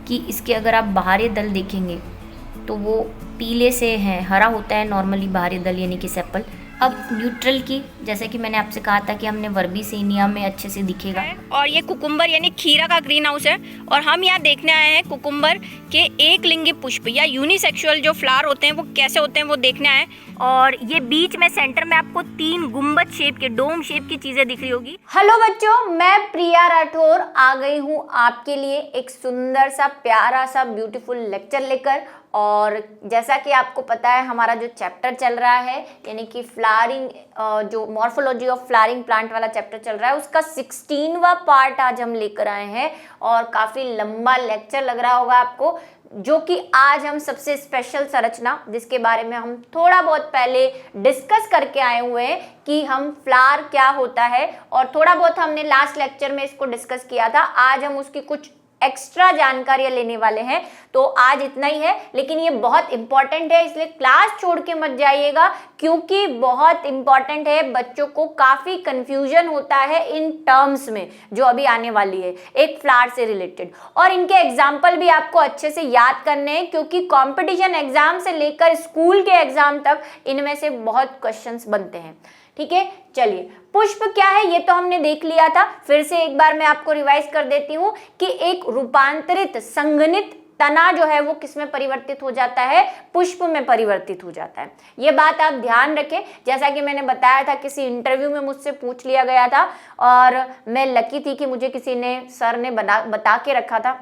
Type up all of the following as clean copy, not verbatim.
कि इसके अगर आप बाहरी दल देखेंगे तो वो पीले से हैं, हरा होता है नॉर्मली बाहरी दल यानी कि सेपल। अब न्यूट्रल की, जैसे कि मैंने आपसे कहा था कि हमने वर्बीसेनिया में अच्छे से दिखेगा। और ये कुकुम्बर यानी खीरा का ग्रीन हाउस है, और हम यहाँ देखने आए हैं कुकुम्बर के एक लिंगी पुष्प या यूनिसेक्सुअल जो फ्लावर होते हैं वो कैसे होते हैं वो देखने आए। और ये बीच में सेंटर में आपको 3 गुम्बद शेप के, डोम शेप की चीजें दिख रही होगी। हेलो बच्चों, मैं प्रिया राठौर आ गई हूँ आपके लिए एक सुंदर सा प्यारा सा ब्यूटीफुल लेक्चर लेकर। और जैसा कि आपको पता है हमारा जो चैप्टर चल रहा है यानी कि फ्लावरिंग, जो मॉर्फोलॉजी ऑफ फ्लावरिंग प्लांट वाला चैप्टर चल रहा है, उसका 16वां पार्ट आज हम लेकर आए हैं। और काफ़ी लंबा लेक्चर लग रहा होगा आपको, जो कि आज हम सबसे स्पेशल संरचना, जिसके बारे में हम थोड़ा बहुत पहले डिस्कस करके आए हुए हैं कि हम फ्लावर क्या होता है, और थोड़ा बहुत हमने लास्ट लेक्चर में इसको डिस्कस किया था। आज हम उसकी कुछ एक्स्ट्रा जानकारियां लेने वाले हैं, तो आज इतना ही है। लेकिन ये बहुत इंपॉर्टेंट है, इसलिए क्लास छोड़ के मत जाइएगा, क्योंकि बहुत इंपॉर्टेंट है। बच्चों को काफी कंफ्यूजन होता है इन टर्म्स में जो अभी आने वाली है एक फ्लावर से रिलेटेड, और इनके एग्जाम्पल भी आपको अच्छे से याद करने हैं, क्योंकि कॉम्पिटिशन एग्जाम से लेकर स्कूल के एग्जाम तक इनमें से बहुत क्वेश्चंस बनते हैं। ठीक है, चलिए पुष्प क्या है ये तो हमने देख लिया था। फिर से एक बार मैं आपको रिवाइज कर देती हूँ कि एक रूपांतरित संघनित तना जो है वो किस में परिवर्तित हो जाता है, पुष्प में परिवर्तित हो जाता है। ये बात आप ध्यान रखें। जैसा कि मैंने बताया था, किसी इंटरव्यू में मुझसे पूछ लिया गया था, और मैं लकी थी कि मुझे किसी ने, सर ने बता के रखा था,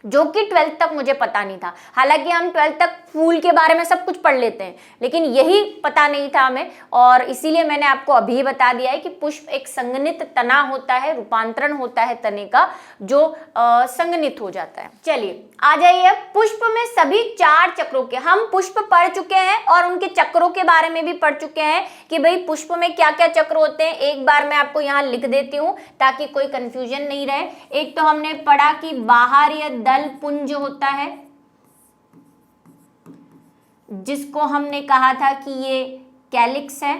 जो कि 12th तक मुझे पता नहीं था। हालांकि हम 12th तक फूल के बारे में सब कुछ पढ़ लेते हैं, लेकिन यही पता नहीं था हमें, और इसीलिए मैंने आपको अभी बता दिया है कि पुष्प एक संघनित तना होता है, रूपांतरण होता है तने का, जो संघनित हो जाता है। चलिए आ जाइए, पुष्प में सभी 4 चक्रों के हम पुष्प पढ़ चुके हैं, और उनके चक्रों के बारे में भी पढ़ चुके हैं कि भाई पुष्प में क्या क्या चक्र होते हैं। एक बार मैं आपको यहाँ लिख देती हूँ ताकि कोई कंफ्यूजन नहीं रहे। एक तो हमने पढ़ा कि बाहरी दल पुंज होता है, जिसको हमने कहा था कि ये कैलिक्स है।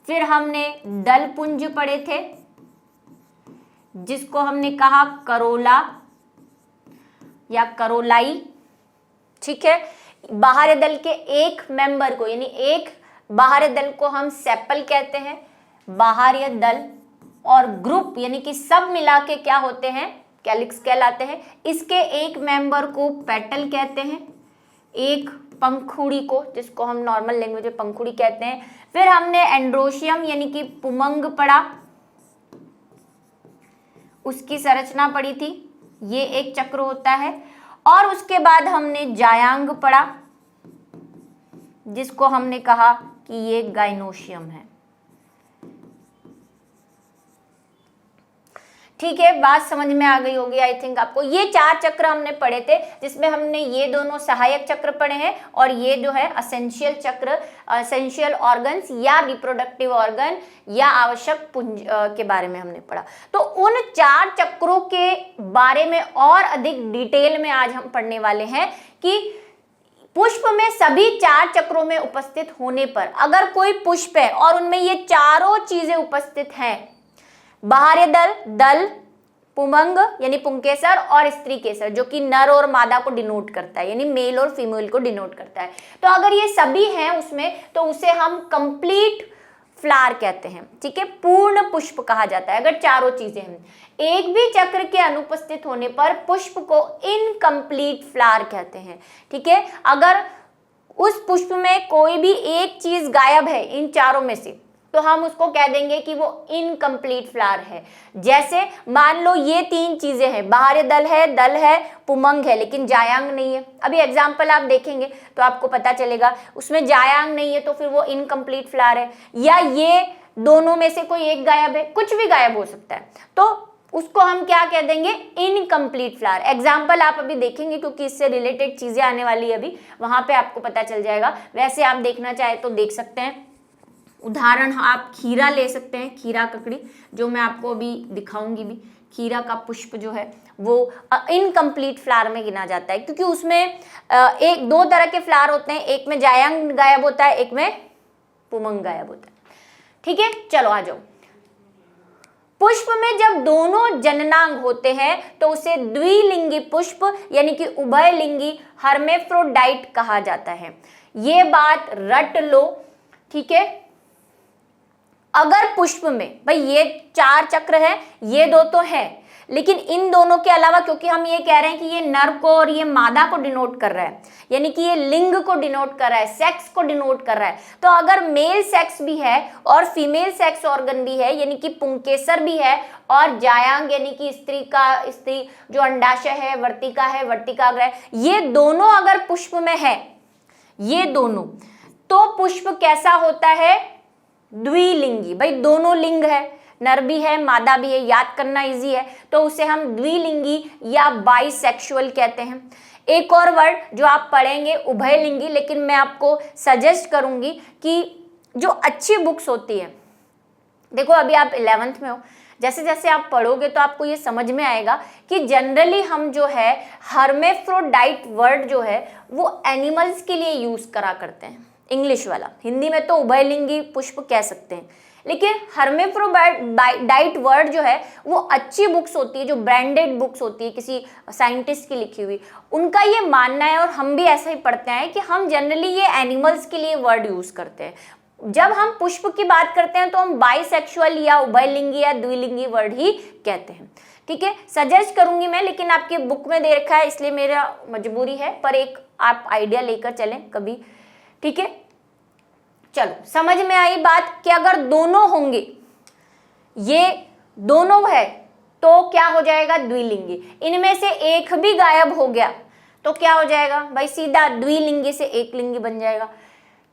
फिर हमने दल पुंज पढ़े थे, जिसको हमने कहा करोला या करोलाई। ठीक है, बाहरी दल के एक मेंबर को, यानी एक बाहरी दल को हम सेपल कहते हैं, बाहरी दल, और ग्रुप यानी कि सब मिला के क्या होते हैं, कैलिक्स कहलाते हैं। इसके एक मेंबर को पेटल कहते हैं, एक पंखुड़ी को, जिसको हम नॉर्मल लैंग्वेज में पंखुड़ी कहते हैं। फिर हमने एंड्रोशियम यानी कि पुमंग पढ़ा, उसकी संरचना पढ़ी थी, ये एक चक्र होता है। और उसके बाद हमने जायांग पढ़ा, जिसको हमने कहा कि ये गाइनोशियम है। ठीक है, बात समझ में आ गई होगी आई थिंक आपको। ये 4 चक्र हमने पढ़े थे, जिसमें हमने ये दोनों सहायक चक्र पढ़े हैं, और ये जो है असेंशियल चक्र, असेंशियल ऑर्गन्स या रिप्रोडक्टिव ऑर्गन या आवश्यक पुंज के बारे में हमने पढ़ा। तो उन 4 चक्रों के बारे में और अधिक डिटेल में आज हम पढ़ने वाले हैं कि पुष्प में सभी 4 चक्रों में उपस्थित होने पर, अगर कोई पुष्प है और उनमें ये चारों चीजें उपस्थित हैं, बाहरी दल, दल, पुमंग यानी पुंकेसर, और स्त्री केसर जो कि नर और मादा को डिनोट करता है, यानी मेल और फीमेल को डिनोट करता है। तो अगर ये सभी हैं उसमें, तो उसे हम कंप्लीट फ्लावर कहते हैं। ठीक है, पूर्ण पुष्प कहा जाता है अगर चारों चीजें हैं। एक भी चक्र के अनुपस्थित होने पर पुष्प को इनकम्प्लीट फ्लावर कहते हैं। ठीक है, अगर उस पुष्प में कोई भी एक चीज गायब है इन चारों में से, तो हम उसको कह देंगे कि वो इनकम्प्लीट फ्लावर है। जैसे मान लो ये 3 चीजें हैं, बाहरी दल है, पुमंग है, लेकिन जायांग नहीं है। अभी एग्जाम्पल आप देखेंगे तो आपको पता चलेगा, उसमें जायांग नहीं है तो फिर वो इनकम्प्लीट फ्लावर है। या ये दोनों में से कोई एक गायब है, कुछ भी गायब हो सकता है, तो उसको हम क्या कह देंगे, इनकम्प्लीट फ्लावर। एग्जाम्पल आप अभी देखेंगे, क्योंकि इससे रिलेटेड चीजें आने वाली है अभी, वहां पे आपको पता चल जाएगा। वैसे आप देखना चाहे तो देख सकते हैं, उदाहरण आप खीरा ले सकते हैं, खीरा ककड़ी, जो मैं आपको अभी दिखाऊंगी भी। खीरा का पुष्प जो है वो इनकम्प्लीट फ्लावर में गिना जाता है, क्योंकि उसमें 2 तरह के फ्लावर होते हैं, एक में जायांग गायब होता है, एक में पुमंग गायब होता है। ठीक है, चलो आ जाओ। पुष्प में जब दोनों जननांग होते हैं तो उसे द्विलिंगी पुष्प यानी कि उभयलिंगी हर्मेफ्रोडाइट कहा जाता है। ये बात रट लो, ठीक है। अगर पुष्प में, भाई ये 4 चक्र है, ये 2 तो है, लेकिन इन दोनों के अलावा, क्योंकि हम ये कह रहे हैं कि ये नर को और ये मादा को डिनोट कर रहा है, यानी कि ये लिंग को डिनोट कर रहा है, सेक्स को डिनोट कर रहा है, तो अगर मेल सेक्स भी है और फीमेल सेक्स ऑर्गन भी है, यानी कि पुंकेसर भी है, और जायांग यानी कि स्त्री जो अंडाशय है, वर्तिका है, वर्तिकाग्र है, ये दोनों अगर पुष्प में है, ये दोनों, तो पुष्प कैसा होता है? द्विलिंगी। भाई दोनों लिंग है, नर भी है, मादा भी है, याद करना इजी है, तो उसे हम द्विलिंगी या बाइसेक्सुअल कहते हैं। एक और वर्ड जो आप पढ़ेंगे उभयलिंगी, लेकिन मैं आपको सजेस्ट करूंगी कि जो अच्छी बुक्स होती है, देखो अभी आप 11th में हो, जैसे जैसे आप पढ़ोगे तो आपको ये समझ में आएगा कि जनरली हम जो है हर्मेफ्रोडाइट वर्ड जो है वो एनिमल्स के लिए यूज करा करते हैं, इंग्लिश वाला। हिंदी में तो उभयलिंगी पुष्प कह सकते हैं, लेकिन हर्मेफ्रोडाइट वर्ड जो है वो अच्छी बुक्स होती है, जो ब्रांडेड बुक्स होती है किसी साइंटिस्ट की लिखी हुई, उनका ये मानना है, और हम भी ऐसा ही पढ़ते हैं कि हम जनरली ये एनिमल्स के लिए वर्ड यूज करते हैं। जब हम पुष्प की बात करते हैं तो हम बाइसेक्सुअल या उभयलिंगी या द्विलिंगी वर्ड ही कहते हैं, ठीक है। सजेस्ट करूंगी मैं, लेकिन आपकी बुक में दे रखा है इसलिए मेरा मजबूरी है, पर एक आप आइडिया लेकर चलें कभी, ठीक है। चलो समझ में आई बात कि अगर दोनों होंगे, ये दोनों है, तो क्या हो जाएगा? द्विलिंगी। इनमें से एक भी गायब हो गया तो क्या हो जाएगा? भाई सीधा द्विलिंगी से एकलिंगी बन जाएगा,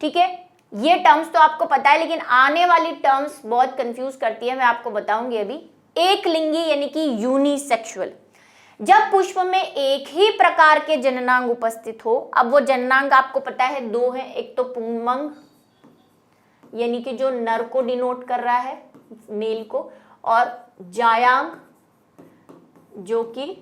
ठीक है। ये टर्म्स तो आपको पता है, लेकिन आने वाली टर्म्स बहुत कंफ्यूज करती है, मैं आपको बताऊंगी अभी। एकलिंगी यानी कि यूनिसेक्सुअल, जब पुष्प में एक ही प्रकार के जननांग उपस्थित हो। अब वो जननांग आपको पता है 2 है, एक तो पुंमंग यानी कि जो नर को डिनोट कर रहा है, मेल को, और जायांग जो कि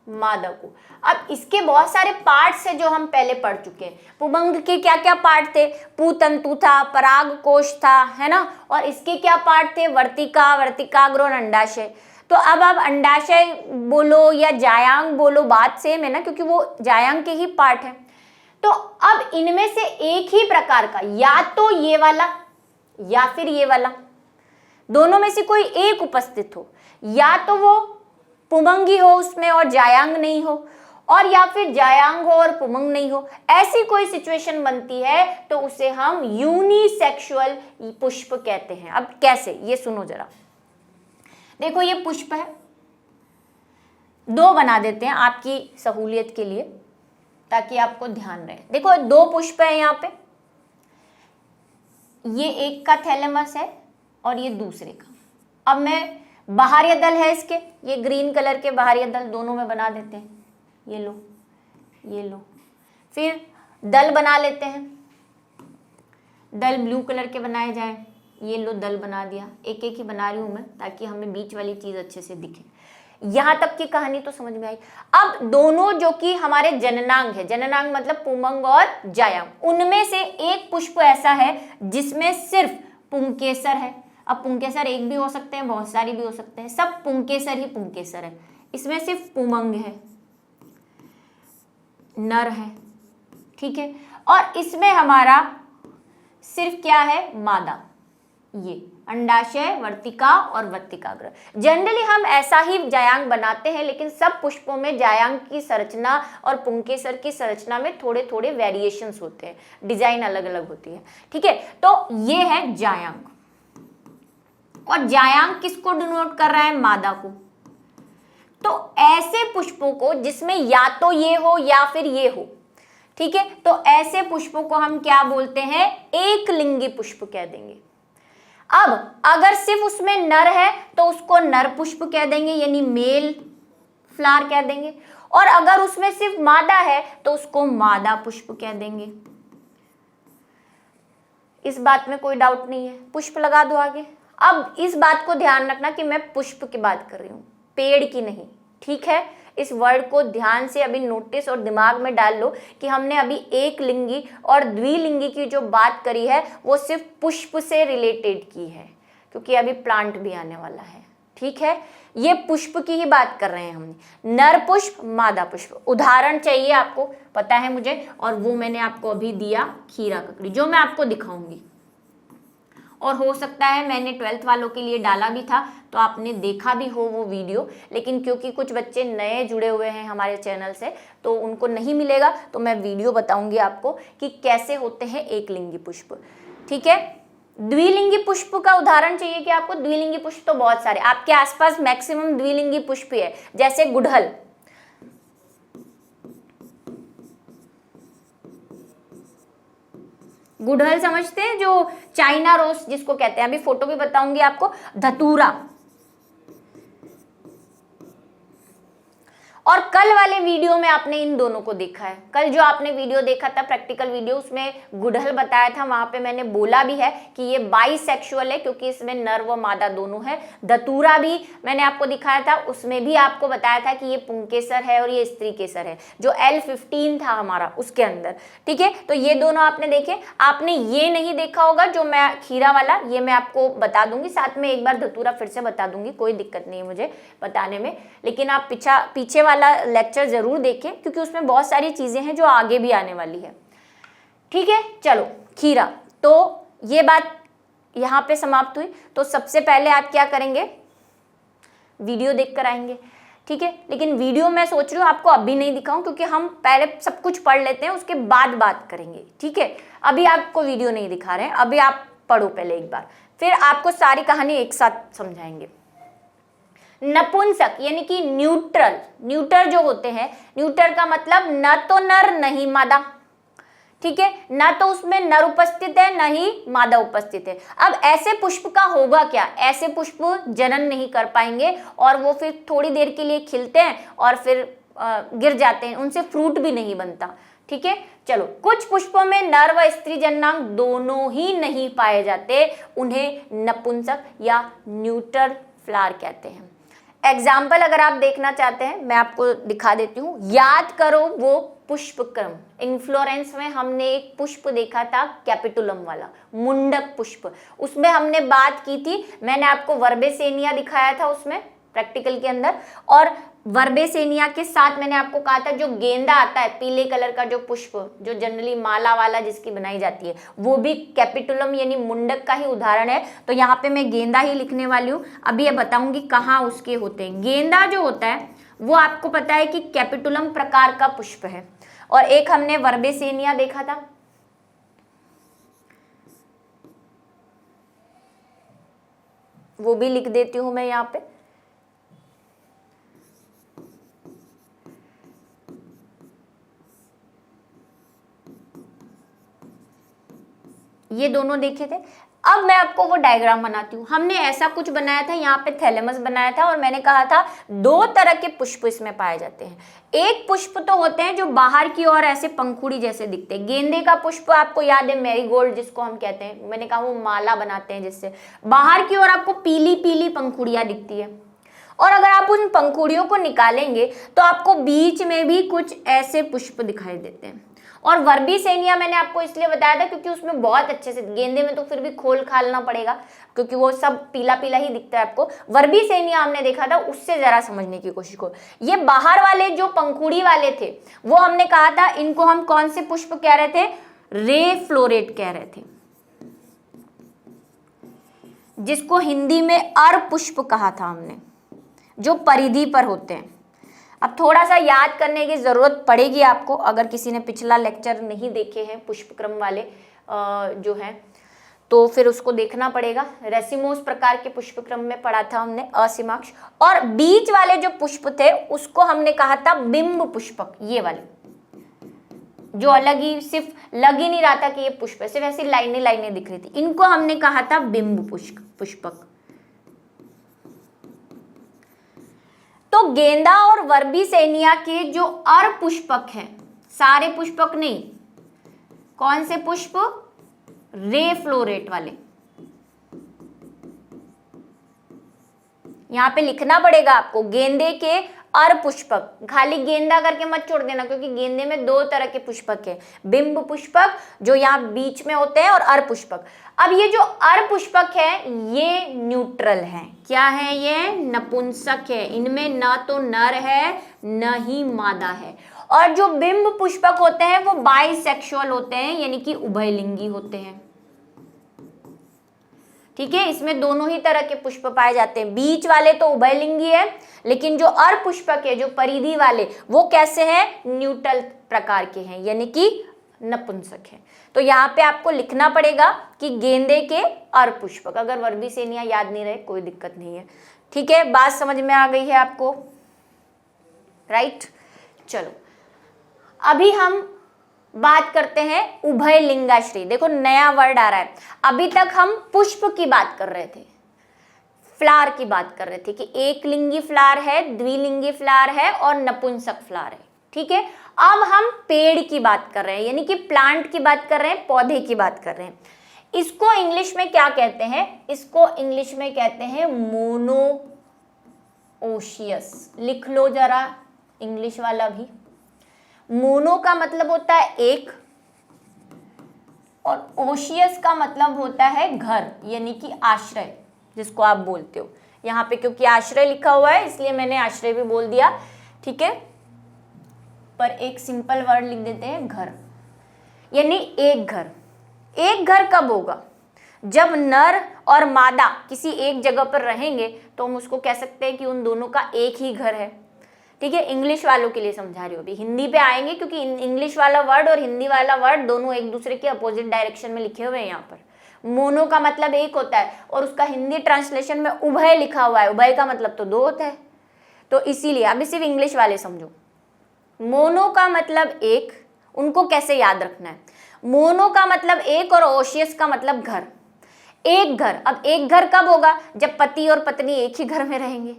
मादा को। अब इसके बहुत सारे पार्ट्स हैं जो हम पहले पढ़ चुके हैं। पुंमंग के क्या क्या पार्ट थे? पूतंतु था, परागकोश था, है ना, और इसके क्या पार्ट थे? वर्तिका, वर्तिकाग्र और अंडाशय। तो अब आप अंडाशय बोलो या जायांग बोलो, बात सेम है ना, क्योंकि वो जायांग के ही पार्ट है। तो अब इनमें से एक ही प्रकार का, या तो ये वाला या फिर ये वाला, दोनों में से कोई एक उपस्थित हो, या तो वो पुंमंगी हो उसमें और जायांग नहीं हो, और या फिर जायांग हो और पुंमंग नहीं हो, ऐसी कोई सिचुएशन बनती है तो उसे हम यूनिसेक्सुअल पुष्प कहते हैं। अब कैसे, ये सुनो जरा। देखो ये पुष्प है, 2 बना देते हैं आपकी सहूलियत के लिए ताकि आपको ध्यान रहे। देखो 2 पुष्प है यहाँ पे, ये एक का थैलेमस है और ये दूसरे का। अब मैं बाहरी दल है इसके, ये ग्रीन कलर के बाहरी दल दोनों में बना देते हैं, ये लो, ये लो। फिर दल बना लेते हैं, दल ब्लू कलर के बनाए जाएं, ये लो दल बना दिया। एक एक ही बना रही हूं मैं ताकि हमें बीच वाली चीज अच्छे से दिखे। यहां तक की कहानी तो समझ में आई। अब दोनों जो कि हमारे जननांग है, जननांग मतलब पुंमंग और जायांग, उनमें से एक पुष्प ऐसा है जिसमें सिर्फ पुंकेसर है। अब पुंकेसर एक भी हो सकते हैं, बहुत सारी भी हो सकते हैं, सब पुंकेसर ही पुंकेसर है। इसमें सिर्फ पुंमंग है, नर है, ठीक है, और इसमें हमारा सिर्फ क्या है? मादा, ये अंडाशय, वर्तिका और वर्तिकाग्र। जनरली हम ऐसा ही जायांग बनाते हैं, लेकिन सब पुष्पों में जायांग की संरचना और पुंकेसर की संरचना में थोड़े थोड़े वेरिएशंस होते हैं, डिजाइन अलग अलग होती है, ठीक है। तो ये है जायांग, और जायांग किसको डिनोट कर रहा है? मादा को। तो ऐसे पुष्पों को जिसमें या तो ये हो या फिर ये हो, ठीक है, तो ऐसे पुष्पों को हम क्या बोलते हैं? एकलिंगी पुष्प कह देंगे। अब अगर सिर्फ उसमें नर है तो उसको नर पुष्प कह देंगे, यानी मेल फ्लावर कह देंगे, और अगर उसमें सिर्फ मादा है तो उसको मादा पुष्प कह देंगे। इस बात में कोई डाउट नहीं है? पुष्प लगा दो आगे। अब इस बात को ध्यान रखना कि मैं पुष्प की बात कर रही हूं, पेड़ की नहीं, ठीक है। इस वर्ड को ध्यान से अभी नोटिस और दिमाग में डाल लो कि हमने अभी एक लिंगी और द्विलिंगी की जो बात करी है वो सिर्फ पुष्प से रिलेटेड की है, क्योंकि अभी प्लांट भी आने वाला है, ठीक है, ये पुष्प की ही बात कर रहे हैं हमने, नर पुष्प मादा पुष्प। उदाहरण चाहिए आपको, पता है मुझे, और वो मैंने आपको अभी दिया खीरा ककड़ी, जो मैं आपको दिखाऊंगी। और हो सकता है मैंने 12th वालों के लिए डाला भी था तो आपने देखा भी हो वो वीडियो, लेकिन क्योंकि कुछ बच्चे नए जुड़े हुए हैं हमारे चैनल से तो उनको नहीं मिलेगा, तो मैं वीडियो बताऊंगी आपको कि कैसे होते हैं एक लिंगी पुष्प। ठीक है, द्विलिंगी पुष्प का उदाहरण चाहिए कि आपको? द्विलिंगी पुष्प तो बहुत सारे आपके आसपास मैक्सिमम द्विलिंगी पुष्प है, जैसे गुड़हल, गुड़हल समझते हैं, जो चाइना रोज जिसको कहते हैं, अभी फोटो भी बताऊंगी आपको। धतूरा, और कल वाले वीडियो में आपने इन दोनों को देखा है। कल जो आपने वीडियो देखा था प्रैक्टिकल वीडियो, उसमें गुड़हल बताया था, वहां पे मैंने बोला भी है कि ये बाइसेक्सुअल है क्योंकि इसमें नर व मादा दोनों है। धतूरा भी मैंने आपको दिखाया था, उसमें भी आपको बताया था कि ये पुंकेसर है और ये स्त्री केसर है, जो L15 था हमारा उसके अंदर। ठीक है, तो ये दोनों आपने देखे। आपने ये नहीं देखा होगा जो मैं खीरा वाला, ये मैं आपको बता दूंगी, साथ में एक बार धतूरा फिर से बता दूंगी, कोई दिक्कत नहीं है मुझे बताने में, लेकिन आप पीछे वाला लेक्चर जरूर देखें क्योंकि उसमें बहुत सारी चीजें हैं जो आगे भी आने वाली है। ठीक है, चलो खीरा, तो ये बात यहां पे समाप्त हुई। तो सबसे पहले आप क्या करेंगे, वीडियो देखकर आएंगे। ठीक है, लेकिन वीडियो मैं सोच रही हूँ आपको अभी नहीं दिखाऊं क्योंकि हम पहले सब कुछ पढ़ लेते हैं, उसके बाद बात करेंगे। ठीक है, अभी आपको वीडियो नहीं दिखा रहे हैं, अभी आप पढ़ो पहले एक बार, फिर आपको सारी कहानी एक साथ समझाएंगे। नपुंसक यानी कि न्यूट्रल, न्यूटर जो होते हैं, न्यूटर का मतलब न तो नर नहीं मादा। ठीक है, ना तो उसमें नर उपस्थित है न ही मादा उपस्थित है। अब ऐसे पुष्प का होगा क्या, ऐसे पुष्प जनन नहीं कर पाएंगे और वो फिर थोड़ी देर के लिए खिलते हैं और फिर गिर जाते हैं, उनसे फ्रूट भी नहीं बनता। ठीक है, चलो, कुछ पुष्पों में नर व स्त्री जननांग दोनों ही नहीं पाए जाते, उन्हें नपुंसक या न्यूट्रल फ्लावर कहते हैं। एग्जाम्पल अगर आप देखना चाहते हैं मैं आपको दिखा देती हूँ, याद करो वो पुष्प क्रम। इन्फ्लोरेंस में हमने एक पुष्प देखा था कैपिटुलम वाला, मुंडक पुष्प, उसमें हमने बात की थी, मैंने आपको वर्बेसेनिया दिखाया था उसमें प्रैक्टिकल के अंदर, और वर्बेसेनिया के साथ मैंने आपको कहा था जो गेंदा आता है पीले कलर का, जो पुष्प जो जनरली माला वाला जिसकी बनाई जाती है, वो भी कैपिटुलम यानी मुंडक का ही उदाहरण है। तो यहाँ पे मैं गेंदा ही लिखने वाली हूँ, अभी ये बताऊंगी कहाँ उसके होते हैं। गेंदा जो होता है वो आपको पता है कि कैपिटुलम प्रकार का पुष्प है, और एक हमने वर्बेसेनिया देखा था। वो भी लिख देती हूँ मैं यहाँ पे। ये दोनों देखे थे। अब मैं आपको वो डायग्राम बनाती हूँ। हमने ऐसा कुछ बनाया था, यहाँ पे थैलेमस बनाया था, और मैंने कहा था दो तरह के पुष्प इसमें पाए जाते हैं। एक पुष्प तो होते हैं जो बाहर की ओर ऐसे पंखुड़ी जैसे दिखते हैं। गेंदे का पुष्प आपको याद है, मैरीगोल्ड जिसको हम कहते हैं, मैंने कहा वो माला बनाते हैं जिससे बाहर की ओर आपको पीली पीली पंखुड़ियां दिखती है। और अगर आप उन पंखुड़ियों को निकालेंगे तो आपको बीच में भी कुछ ऐसे पुष्प दिखाई देते हैं। और वर्बेसेनिया मैंने आपको इसलिए बताया था क्योंकि उसमें बहुत अच्छे से, गेंदे में तो फिर भी खोल खालना पड़ेगा क्योंकि वो सब पीला पीला ही दिखता है आपको। वर्बेसेनिया हमने देखा था, उससे जरा समझने की कोशिश करो। ये बाहर वाले जो पंखुड़ी वाले थे वो हमने कहा था, इनको हम कौन से पुष्प कह रहे थे, रे फ्लोरेट कह रहे थे, जिसको हिंदी में अर पुष्प कहा था हमने, जो परिधि पर होते हैं। अब थोड़ा सा याद करने की जरूरत पड़ेगी आपको, अगर किसी ने पिछला लेक्चर नहीं देखे हैं पुष्पक्रम वाले जो हैं, तो फिर उसको देखना पड़ेगा। रेसिमोस प्रकार के पुष्पक्रम में पढ़ा था हमने असीमाक्ष, और बीच वाले जो पुष्प थे उसको हमने कहा था बिंब पुष्पक। ये वाले जो अलग ही, सिर्फ लग ही नहीं रहा था कि ये पुष्प है, सिर्फ ऐसी लाइनें लाइनें दिख रही थी, इनको हमने कहा था बिंब पुष्पक। तो गेंदा और वर्बेसेनिया के जो अर पुष्पक हैं, सारे पुष्पक नहीं, कौन से पुष्प, रे फ्लोरेट वाले, यहां पे लिखना पड़ेगा आपको। गेंदे के अरपुष्पक, खाली गेंदा करके मत छोड़ देना क्योंकि गेंदे में दो तरह के पुष्पक है, बिंब पुष्पक जो यहाँ बीच में होते हैं और अरपुष्पक। अब ये जो अरपुष्पक है ये न्यूट्रल है, क्या है ये, नपुंसक है, इनमें ना तो नर है न ही मादा है। और जो बिंब पुष्पक होते हैं वो बाइसेक्सुअल होते हैं, यानी कि उभयलिंगी होते हैं। ठीक है, इसमें दोनों ही तरह के पुष्प पाए जाते हैं। बीच वाले तो उभयलिंगी है, लेकिन जो अरपुष्पक है, जो परिधि वाले, वो कैसे हैं, न्यूट्रल प्रकार के हैं, यानी कि नपुंसक है। तो यहाँ पे आपको लिखना पड़ेगा कि गेंदे के अरपुष्पक, अगर वर्बीसेनिया याद नहीं रहे कोई दिक्कत नहीं है। ठीक है, बात समझ में आ गई है आपको, राइट। चलो अभी हम बात करते हैं उभयलिंगाश्रयी। देखो नया वर्ड आ रहा है, अभी तक हम पुष्प की बात कर रहे थे, फ्लावर की बात कर रहे थे कि एक लिंगी फ्लावर है, द्विलिंगी फ्लावर है और नपुंसक फ्लावर है। ठीक है, अब हम पेड़ की बात कर रहे हैं, यानी कि प्लांट की बात कर रहे हैं, पौधे की बात कर रहे हैं। इसको इंग्लिश में क्या कहते हैं, इसको इंग्लिश में कहते हैं मोनोओशियस। लिख लो जरा इंग्लिश वाला भी। मोनो का मतलब होता है एक और ओशियस का मतलब होता है घर, यानी कि आश्रय जिसको आप बोलते हो। यहाँ पे क्योंकि आश्रय लिखा हुआ है इसलिए मैंने आश्रय भी बोल दिया। ठीक है, पर एक सिंपल वर्ड लिख देते हैं घर, यानी एक घर। एक घर कब होगा, जब नर और मादा किसी एक जगह पर रहेंगे तो हम उसको कह सकते हैं कि उन दोनों का एक ही घर है। ठीक है, इंग्लिश वालों के लिए समझा रही हूँ, अभी हिंदी पे आएंगे क्योंकि इंग्लिश वाला वर्ड और हिंदी वाला वर्ड दोनों एक दूसरे के अपोजिट डायरेक्शन में लिखे हुए हैं। यहाँ पर मोनो का मतलब एक होता है और उसका हिंदी ट्रांसलेशन में उभय लिखा हुआ है, उभय का मतलब तो दो होता है, तो इसीलिए अभी सिर्फ इंग्लिश वाले समझो। मोनो का मतलब एक, उनको कैसे याद रखना है, मोनो का मतलब एक और ओशियस का मतलब घर। एक घर, अब एक घर कब होगा, जब पति और पत्नी एक ही घर में रहेंगे,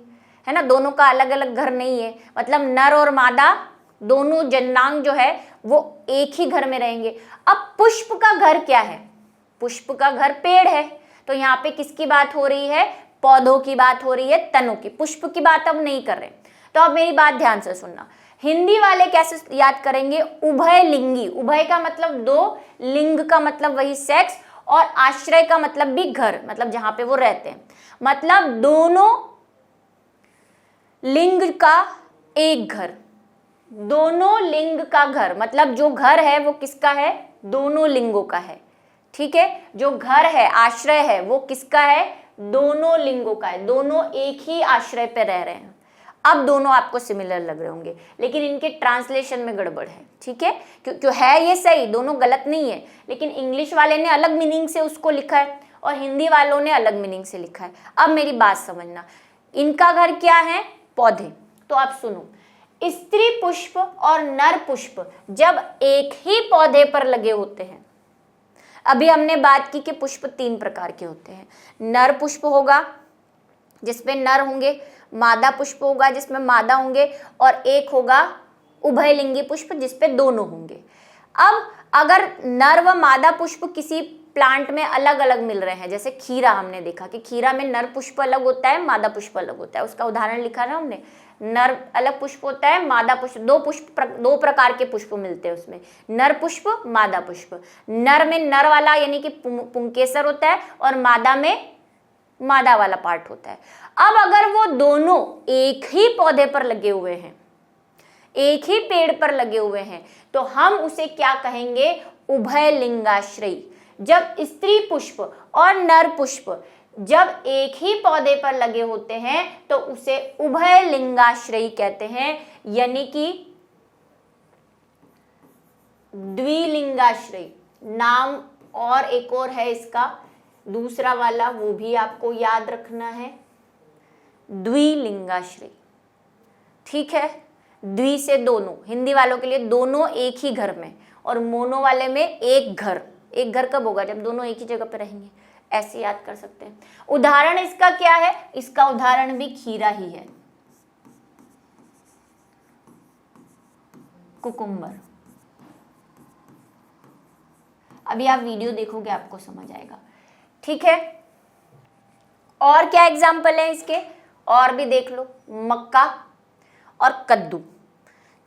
है ना, दोनों का अलग अलग घर नहीं है, मतलब नर और मादा दोनों जननांग जो है वो एक ही घर में रहेंगे। अब पुष्प का घर क्या है, पुष्प का घर पेड़ है, तो यहाँ पे किसकी बात हो रही है, पौधों की बात हो रही है, तनों की, पुष्प की बात अब नहीं कर रहे। तो अब मेरी बात ध्यान से सुनना, हिंदी वाले कैसे याद करेंगे, उभयलिंगी, उभय का मतलब दो, लिंग का मतलब वही सेक्स, और आश्रय का मतलब भी घर, मतलब जहां पे वो रहते हैं, मतलब दोनों लिंग का एक घर, दोनों लिंग का घर, मतलब जो घर है वो किसका है, दोनों लिंगों का है। ठीक है, जो घर है, आश्रय है, वो किसका है, दोनों लिंगों का है, दोनों एक ही आश्रय पे रह रहे हैं। अब दोनों आपको सिमिलर लग रहे होंगे, लेकिन इनके ट्रांसलेशन में गड़बड़ है। ठीक है, क्यों है ये सही, दोनों गलत नहीं है, लेकिन इंग्लिश वाले ने अलग मीनिंग से उसको लिखा है और हिंदी वालों ने अलग मीनिंग से लिखा है। अब मेरी बात समझना, इनका घर क्या है, पौधे। तो आप सुनो, स्त्री पुष्प और नर पुष्प जब एक ही पौधे पर लगे होते हैं, अभी हमने बात की कि पुष्प 3 प्रकार के होते हैं, नर पुष्प होगा जिसमें नर होंगे, मादा पुष्प होगा जिसमें मादा होंगे, और एक होगा उभयलिंगी पुष्प जिसपे दोनों होंगे। अब अगर नर व मादा पुष्प किसी प्लांट में अलग अलग मिल रहे हैं, जैसे खीरा, हमने देखा कि खीरा में नर पुष्प अलग होता है, मादा पुष्प अलग होता है, उसका उदाहरण लिखा ना हमने, नर अलग पुष्प होता है, मादा पुष्प, दो प्रकार के पुष्प मिलते हैं उसमें, नर पुष्प, मादा पुष्प। नर में नर वाला यानी कि पुंकेसर होता है और मादा में मादा वाला पार्ट होता है। अब अगर वो दोनों एक ही पौधे पर लगे हुए हैं, एक ही पेड़ पर लगे हुए हैं, तो हम उसे क्या कहेंगे, उभयलिंगाश्रयी। जब स्त्री पुष्प और नर पुष्प जब एक ही पौधे पर लगे होते हैं तो उसे उभयलिंगाश्रयी कहते हैं, यानी कि द्विलिंगाश्रयी। नाम और एक और है इसका, दूसरा वाला, वो भी आपको याद रखना है, द्विलिंगाश्रयी। ठीक है, द्वि से दोनों, हिंदी वालों के लिए दोनों एक ही घर में, और मोनो वाले में एक घर। एक घर कब होगा, जब दोनों एक ही जगह पर रहेंगे, ऐसे याद कर सकते हैं। उदाहरण इसका क्या है, इसका उदाहरण भी खीरा ही है, कुकुम्बर। अभी आप वीडियो देखोगे आपको समझ आएगा। ठीक है, और क्या एग्जाम्पल है इसके, और भी देख लो, मक्का और कद्दू।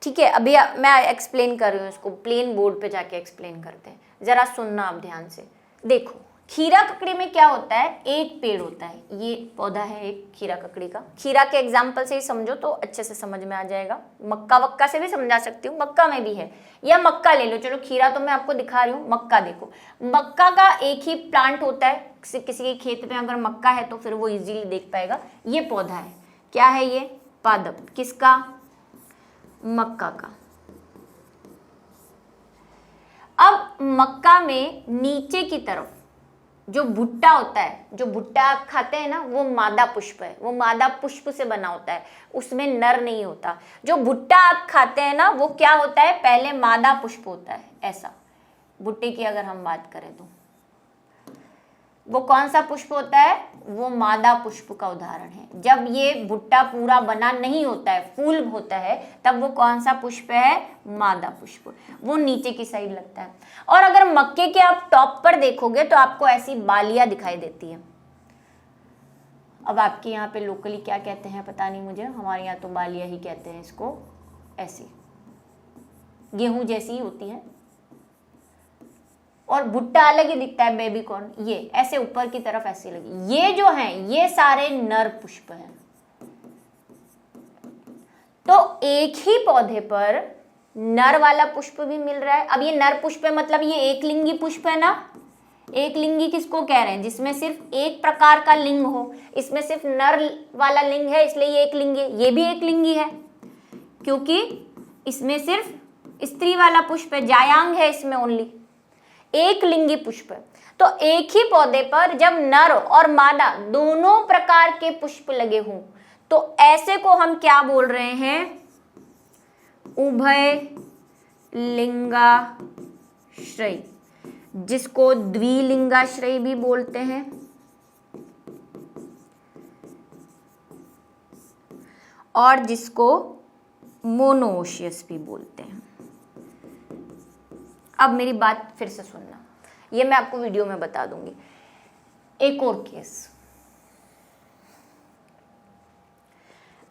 ठीक है, अभी मैं एक्सप्लेन कर रही हूँ इसको, प्लेन बोर्ड पे जाके एक्सप्लेन करते हैं, जरा सुनना आप ध्यान से। देखो खीरा ककड़ी में क्या होता है, एक पेड़ होता है, ये पौधा है एक खीरा ककड़ी का। खीरा के एग्जाम्पल से ही समझो तो अच्छे से समझ में आ जाएगा, मक्का वक्का से भी समझा सकती हूँ, मक्का में भी है, या मक्का ले लो, चलो खीरा तो मैं आपको दिखा रही हूँ, मक्का देखो, मक्का का एक ही प्लांट होता है, किसी के खेत में अगर मक्का है तो फिर वो इजीली देख पाएगा। ये पौधा है, क्या है ये, पादप, किसका, मक्का का। अब मक्का में नीचे की तरफ जो भुट्टा होता है, जो भुट्टा आप खाते हैं ना, वो मादा पुष्प है, वो मादा पुष्प से बना होता है, उसमें नर नहीं होता। जो भुट्टा आप खाते हैं ना, वो क्या होता है, पहले मादा पुष्प होता है, ऐसा। भुट्टे की अगर हम बात करें तो वो कौन सा पुष्प होता है, वो मादा पुष्प का उदाहरण है। जब ये भुट्टा पूरा बना नहीं होता है, फूल होता है, तब वो कौन सा पुष्प है, मादा पुष्प, वो नीचे की साइड लगता है। और अगर मक्के के आप टॉप पर देखोगे तो आपको ऐसी बालियां दिखाई देती है। अब आपके यहाँ पे लोकली क्या कहते हैं पता नहीं मुझे, हमारे यहाँ तो बालियां ही कहते हैं इसको, ऐसी गेहूं जैसी ही होती है, और भुट्टा अलग ही दिखता है, बेबी कॉर्न, ये ऐसे ऊपर की तरफ ऐसे लगी। ये जो हैं ये सारे नर पुष्प हैं। तो एक ही पौधे पर नर वाला पुष्प भी मिल रहा है। अब ये नर पुष्प है मतलब ये एक लिंगी पुष्प है ना। एक लिंगी किसको कह रहे हैं, जिसमें सिर्फ एक प्रकार का लिंग हो। इसमें सिर्फ नर वाला लिंग है इसलिए ये एक लिंगी है, ये भी एक लिंगी है क्योंकि इसमें सिर्फ स्त्री वाला पुष्प है, जायांग है इसमें ओनली, एक लिंगी पुष्प है। तो एक ही पौधे पर जब नर और मादा दोनों प्रकार के पुष्प लगे हों तो ऐसे को हम क्या बोल रहे हैं, उभय लिंगाश्रयी, जिसको द्विलिंगाश्रयी भी बोलते हैं, और जिसको मोनोशियस भी बोलते हैं। अब मेरी बात फिर से सुनना, ये मैं आपको वीडियो में बता दूंगी। एक और केस,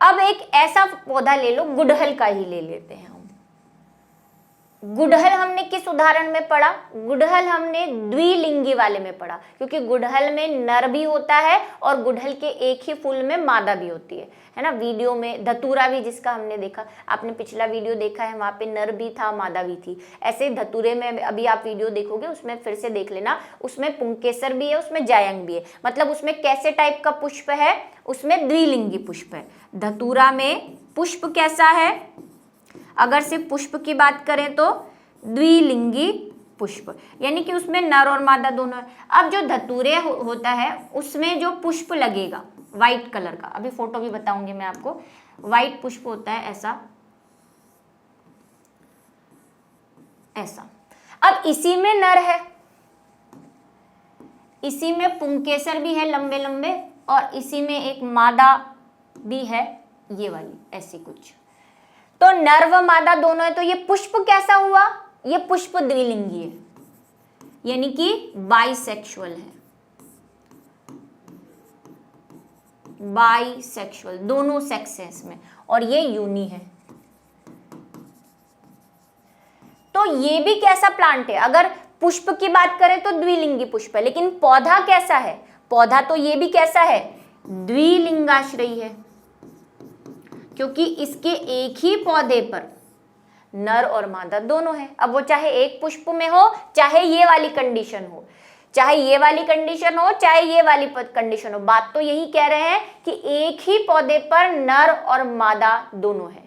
अब एक ऐसा पौधा ले लो, गुड़हल का ही ले लेते हैं हम। गुड़हल हमने किस उदाहरण में पढ़ा, गुड़हल हमने द्विलिंगी वाले में पढ़ा, क्योंकि गुड़हल में नर भी होता है और गुड़हल के एक ही फूल में मादा भी होती है ना। वीडियो में धतूरा भी जिसका हमने देखा, आपने पिछला वीडियो देखा है, वहां पे नर भी था मादा भी थी। ऐसे धतूरे में अभी आप वीडियो देखोगे उसमें फिर से देख लेना, उसमें पुंकेसर भी है, उसमें जायंग भी है। मतलब उसमें कैसे टाइप का पुष्प है, उसमें द्विलिंगी पुष्प है। धतूरा में पुष्प कैसा है, अगर सिर्फ पुष्प की बात करें तो द्विलिंगी पुष्प, यानी कि उसमें नर और मादा दोनों है। अब जो धतूरे होता है उसमें जो पुष्प लगेगा व्हाइट कलर का, अभी फोटो भी बताऊंगी मैं आपको, व्हाइट पुष्प होता है ऐसा ऐसा। अब इसी में नर है, इसी में पुंकेसर भी है लंबे लंबे, और इसी में एक मादा भी है, ये वाली ऐसी कुछ। तो नर व मादा दोनों है, तो ये पुष्प कैसा हुआ, ये पुष्प द्विलिंगी है, यानी कि बाइसेक्सुअल है, बाइसेक्सुअल, दोनों सेक्स है इसमें, और ये यूनी है। तो ये भी कैसा प्लांट है, अगर पुष्प की बात करें तो द्विलिंगी पुष्प है, लेकिन पौधा कैसा है, पौधा तो ये भी कैसा है, द्विलिंगाश्रयी है, क्योंकि इसके एक ही पौधे पर नर और मादा दोनों है। अब वो चाहे एक पुष्प में हो, चाहे ये वाली कंडीशन हो, चाहे ये वाली कंडीशन हो, चाहे ये वाली कंडीशन हो, बात तो यही कह रहे हैं कि एक ही पौधे पर नर और मादा दोनों है,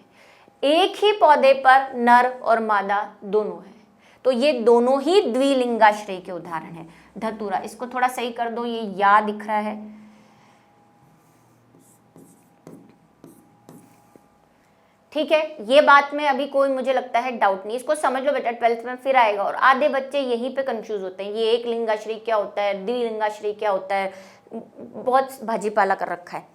एक ही पौधे पर नर और मादा दोनों है। तो ये दोनों ही द्विलिंगाश्रयी के उदाहरण है। धतूरा, इसको थोड़ा सही कर दो, ये या दिख रहा है, ठीक है। ये बात में अभी कोई मुझे लगता है डाउट नहीं, इसको समझ लो बेटा, 12th में फिर आएगा। और आधे बच्चे यहीं पे कंफ्यूज होते हैं, ये एक लिंगाश्रयी क्या होता है, द्विलिंगाश्रयी क्या होता है, बहुत भाजीपाला कर रखा है,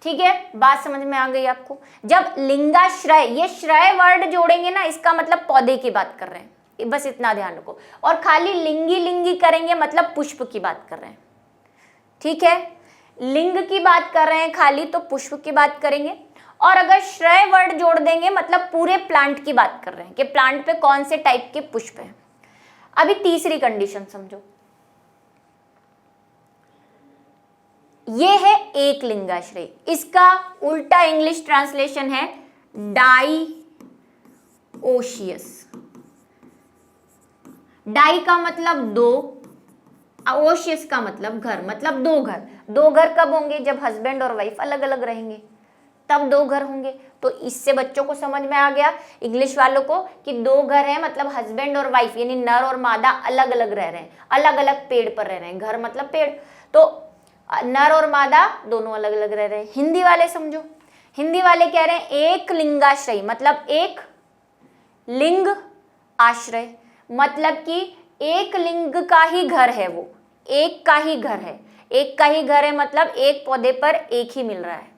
ठीक है। बात समझ में आ गई आपको। जब लिंगाश्रय, ये श्रय वर्ड जोड़ेंगे ना, इसका मतलब पौधे की बात कर रहे हैं, बस इतना ध्यान रखो। और खाली लिंगी लिंगी करेंगे मतलब पुष्प की बात कर रहे हैं, ठीक है। लिंग की बात कर रहे हैं खाली तो पुष्प की बात करेंगे। और अगर श्रेय वर्ड जोड़ देंगे मतलब पूरे प्लांट की बात कर रहे हैं कि प्लांट पे कौन से टाइप के पुष्प हैं। अभी तीसरी कंडीशन समझो, ये है एक लिंगाश्रय, इसका उल्टा इंग्लिश ट्रांसलेशन है डाइओशियस। डाई का मतलब दो, ओशियस का मतलब घर, मतलब दो घर। दो घर कब होंगे? जब हस्बैंड और वाइफ अलग अलग रहेंगे तब दो घर होंगे। तो इससे बच्चों को समझ में आ गया, इंग्लिश वालों को, कि दो घर है मतलब हस्बैंड और वाइफ यानी नर और मादा अलग अलग रह रहे हैं, अलग अलग पेड़ पर रह रहे हैं। घर मतलब पेड़, तो नर और मादा दोनों अलग अलग रह रहे हैं। हिंदी वाले समझो, हिंदी वाले कह रहे हैं एक लिंगाश्रय मतलब एक लिंग आश्रय, मतलब कि एक लिंग का ही घर है, वो एक का ही घर है। एक का ही घर है मतलब एक पौधे पर एक ही मिल रहा है।